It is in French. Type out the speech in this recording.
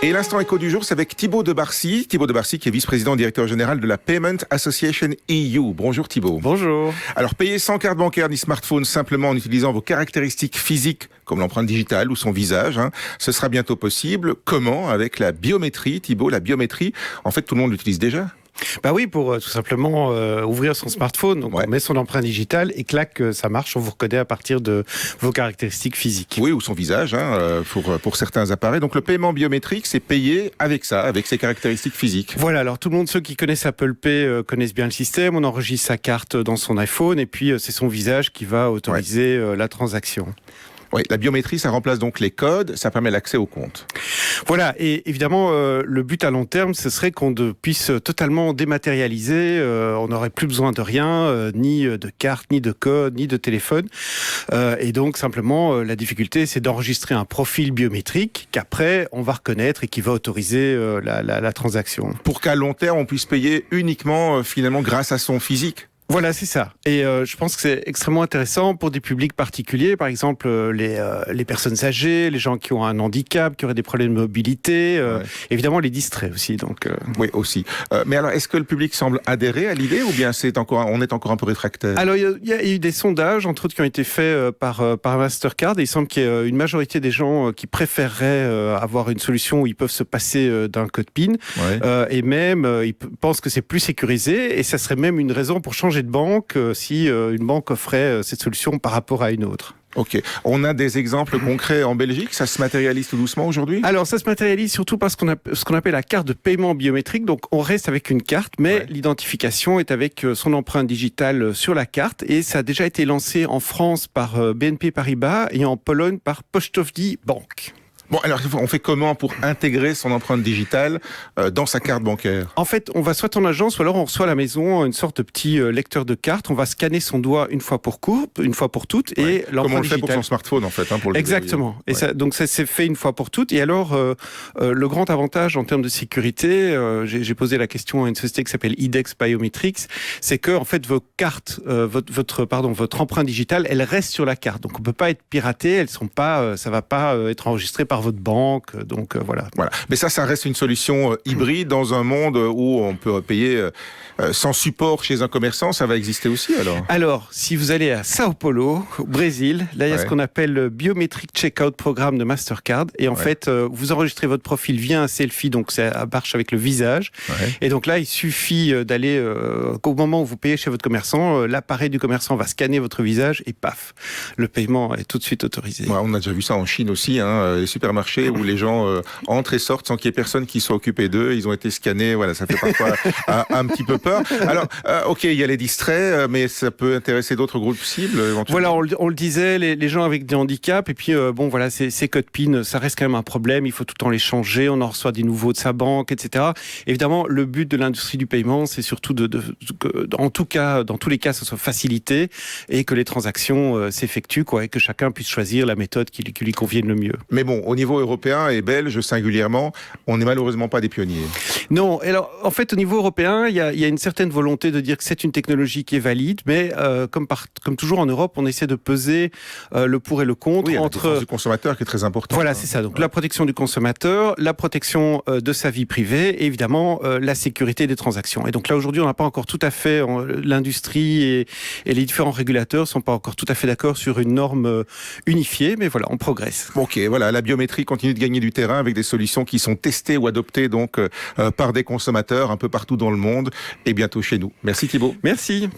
Et l'instant écho du jour, c'est avec Thibaut de Barcy. Thibaut de Barcy qui est vice-président directeur général de la Payment Association EU. Bonjour Thibaut. Bonjour. Alors payer sans carte bancaire ni smartphone simplement en utilisant vos caractéristiques physiques comme l'empreinte digitale ou son visage, ce sera bientôt possible. Comment? Avec la biométrie, Thibaut, la biométrie. En fait, tout le monde l'utilise déjà. Bah oui, pour tout simplement ouvrir son smartphone, donc on met son empreinte digitale et clac, ça marche, on vous reconnaît à partir de vos caractéristiques physiques. Oui, ou son visage, pour certains appareils. Donc le paiement biométrique, c'est payer avec ça, avec ses caractéristiques physiques. Voilà, alors tout le monde, ceux qui connaissent Apple Pay connaissent bien le système, on enregistre sa carte dans son iPhone et puis c'est son visage qui va autoriser la transaction. Oui, la biométrie, ça remplace donc les codes, ça permet l'accès au compte. Voilà, et évidemment, le but à long terme, ce serait qu'on puisse totalement dématérialiser, on n'aurait plus besoin de rien, ni de carte, ni de code, ni de téléphone. Et donc, simplement, la difficulté, c'est d'enregistrer un profil biométrique qu'après, on va reconnaître et qui va autoriser la transaction. Pour qu'à long terme, on puisse payer uniquement, finalement, grâce à son physique. Voilà, c'est ça. Et je pense que c'est extrêmement intéressant pour des publics particuliers, par exemple les personnes âgées, les gens qui ont un handicap, qui auraient des problèmes de mobilité, évidemment les distraits aussi. Donc oui, aussi. Mais alors, est-ce que le public semble adhérer à l'idée ou bien on est encore un peu réfractaire? Alors, il y a eu des sondages, entre autres, qui ont été faits par Mastercard, et il semble qu'il y ait une majorité des gens qui préféreraient avoir une solution où ils peuvent se passer d'un code PIN, et même ils pensent que c'est plus sécurisé, et ça serait même une raison pour changer de banque si une banque offrait cette solution par rapport à une autre. Ok. On a des exemples concrets en Belgique? Ça se matérialise tout doucement aujourd'hui? Alors, ça se matérialise surtout par ce qu'on appelle la carte de paiement biométrique. Donc, on reste avec une carte, mais l'identification est avec son empreinte digitale sur la carte. Et ça a déjà été lancé en France par BNP Paribas et en Pologne par Pocztowy Bank. Bon, alors on fait comment pour intégrer son empreinte digitale dans sa carte bancaire? En fait, on va soit en agence, ou alors on reçoit à la maison une sorte de petit lecteur de carte. On va scanner son doigt une fois pour toutes, et l'empreinte digitale. Comme on le fait pour son smartphone, en fait, pour le Exactement. Et donc ça s'est fait une fois pour toutes. Et alors, le grand avantage en termes de sécurité, j'ai posé la question à une société qui s'appelle IDEX Biometrics, c'est que en fait vos cartes, votre empreinte digitale, elle reste sur la carte. Donc on peut pas être piraté. Elles sont pas, ça va pas être enregistré par votre banque, donc voilà. Mais ça reste une solution hybride dans un monde où on peut payer sans support chez un commerçant, ça va exister aussi alors? Alors, si vous allez à Sao Paulo, au Brésil, là il y a ce qu'on appelle le Biometric Checkout Programme de Mastercard, et en fait, vous enregistrez votre profil via un selfie, donc ça marche avec le visage, et donc là il suffit d'aller, qu'au moment où vous payez chez votre commerçant, l'appareil du commerçant va scanner votre visage, et paf, le paiement est tout de suite autorisé. On a déjà vu ça en Chine aussi, les supermarchés où les gens entrent et sortent sans qu'il y ait personne qui soit occupé d'eux. Ils ont été scannés. Voilà, ça fait parfois un petit peu peur. Alors, ok, il y a les distraits, mais ça peut intéresser d'autres groupes cibles éventuellement. Voilà, on le disait, les gens avec des handicaps. Et puis, ces codes PIN, ça reste quand même un problème. Il faut tout le temps les changer. On en reçoit des nouveaux de sa banque, etc. Évidemment, le but de l'industrie du paiement, c'est surtout en tout cas, dans tous les cas, ça soit facilité et que les transactions s'effectuent, et que chacun puisse choisir la méthode qui lui convienne le mieux. Mais bon, au niveau européen et belge singulièrement, on n'est malheureusement pas des pionniers. Non, alors en fait au niveau européen, il y a une certaine volonté de dire que c'est une technologie qui est valide, mais comme toujours en Europe, on essaie de peser le pour et le contre entre la défense du consommateur qui est très important. Voilà, c'est ça. Donc la protection du consommateur, la protection de sa vie privée, et évidemment la sécurité des transactions. Et donc là aujourd'hui, on n'a pas encore tout à fait l'industrie et les différents régulateurs sont pas encore tout à fait d'accord sur une norme unifiée, mais voilà, on progresse. Ok, voilà, la biométrie continue de gagner du terrain avec des solutions qui sont testées ou adoptées donc par des consommateurs un peu partout dans le monde et bientôt chez nous. Merci Thibaut. Merci.